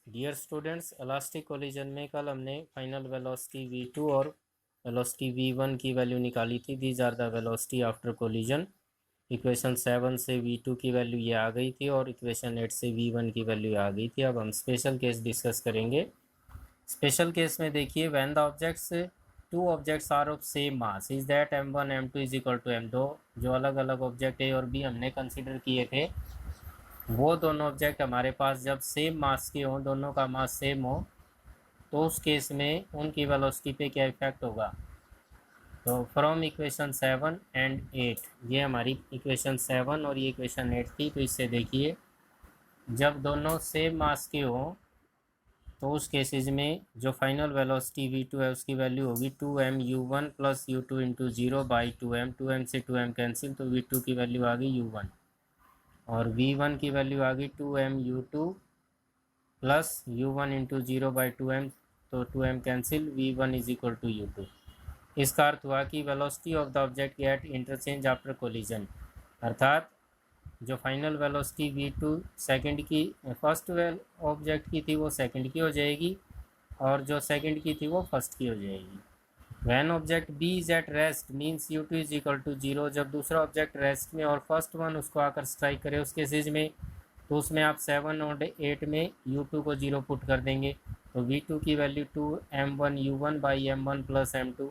Dear students, elastic collision में कल हमने फाइनल वेलोसिटी v2 और वेलोसिटी v1 की वैल्यू निकाली थी। These are the velocity after collision. Equation 7 से v2 की वैल्यू ये आ गई थी और इक्वेशन 8 से v1 की वैल्यू आ गई थी। अब हम स्पेशल केस डिस्कस करेंगे। स्पेशल केस में देखिए, when the objects two objects are of same mass is that m1 m2 is equal to m2। जो अलग अलग ऑब्जेक्ट ए और बी हमने कंसिडर किए थे, वो दोनों ऑब्जेक्ट हमारे पास जब सेम मास के हों, दोनों का मास सेम हो, तो उस केस में उनकी वेलोसिटी पे क्या इफेक्ट होगा। तो फ्रॉम इक्वेशन 7 एंड 8, ये हमारी इक्वेशन 7 और ये इक्वेशन 8 थी। तो इससे देखिए, जब दोनों सेम मास के हों तो उस केसेस में जो फाइनल वेलोसिटी v2 है उसकी वैल्यू होगी 2m u1 plus u2 into 0/2m। 2m से 2m कैंसिल, तो v2 की वैल्यू आ गई u1 और v1 की वैल्यू आ गई 2m u2 plus u1 into 0/2m। तो 2m cancel, v1 is equal to u2। इसका अर्थ हुआ कि velocity of the object get interchange after collision, अर्थात जो फाइनल वेलोसिटी v2 सेकंड की फर्स्ट ऑब्जेक्ट की थी वो सेकंड की हो जाएगी और जो सेकंड की थी वो फर्स्ट की हो जाएगी। When object b is at rest means u2 is equal to 0। जब दूसरा ऑब्जेक्ट रेस्ट में और फर्स्ट वन उसको आकर स्ट्राइक करे उस केसेज में, तो उसमें आप 7 और 8 में u2 को 0 पुट कर देंगे। तो v2 की वैल्यू 2m1u1/m1 प्लस m2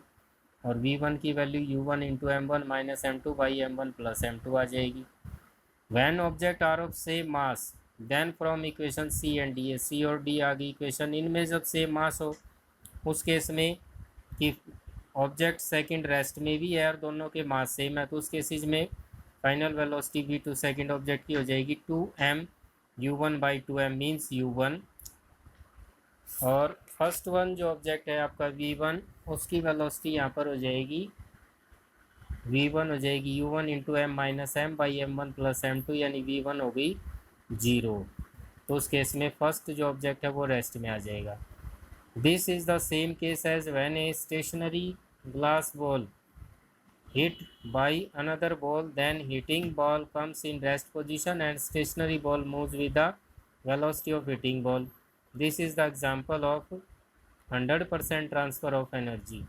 और v1 की value u1 into m1 minus m2/m1 plus m2 आ जाएगी। When object are of same mass then from equation C and D, C और डी आ गई इक्वेशन। इनमें जब सेम मास हो उस केस में कि ऑब्जेक्ट सेकंड रेस्ट में भी है और दोनों के मास सेम है, तो उस केसेज में final velocity v2 second object की हो जाएगी 2m u1/2m मीन्स u1। और फर्स्ट वन जो ऑब्जेक्ट है आपका v1, उसकी वेलोसिटी यहाँ पर हो जाएगी v1 हो जाएगी u1 into m minus m/m1 plus m2, यानी v1 हो गई 0। तो उस केस में फर्स्ट जो ऑब्जेक्ट है वो रेस्ट में आ जाएगा। This is the same case as when a stationary glass ball hit by another ball, then hitting ball comes in rest position and stationary ball moves with the velocity of hitting ball. This is the example of 100% transfer of energy।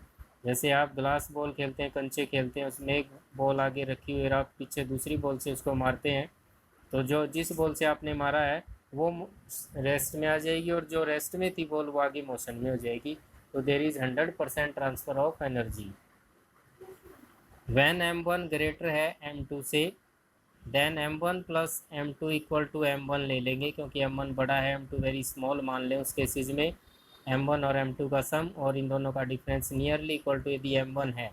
जैसे आप glass ball खेलते हैं, कंचे खेलते हैं, उसमें एक ball आगे रखी हुई है और आप पीछे दूसरी बॉल से उसको मारते हैं, तो जो जिस बॉल से आपने मारा है वो रेस्ट में आ जाएगी और जो रेस्ट में थी बॉल वो आगे मोशन में हो जाएगी। तो there is 100% transfer of energy. When m1 greater है m2 से, then m1 plus m2 equal to m1 ले लेंगे, क्योंकि m1 बड़ा है m2 वेरी स्मॉल मान लें। उस केसेज में m1 और m2 का सम और इन दोनों का डिफरेंस नियरली इक्वल टू यदि m1 है,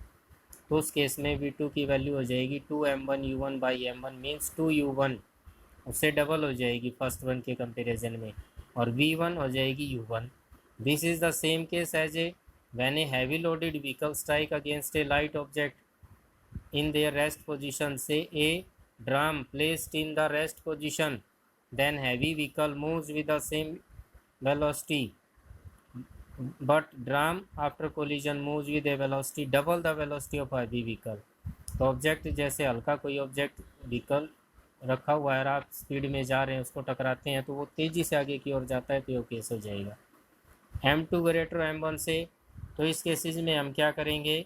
तो उस केस में v2 की वैल्यू हो जाएगी 2m1u1/m1 मीन्स 2u1, उससे डबल हो जाएगी फर्स्ट वन के कंपेरिजन में, और v1 हो जाएगी u1। This is the same case as a when a heavy loaded vehicle strike against a light object in their rest position, say a drum placed in the rest position, then heavy vehicle moves with the same velocity, but drum after collision moves with a velocity double the velocity of heavy vehicle। तो object जैसे हल्का कोई object vehicle रखा हुआ है और आप speed में जा रहे हैं, उसको टकराते हैं तो वो तेज़ी से आगे की ओर जाता है, तो ये केस हो जाएगा m2 ग्रेटर m1 से। तो इस केसेस में हम क्या करेंगे,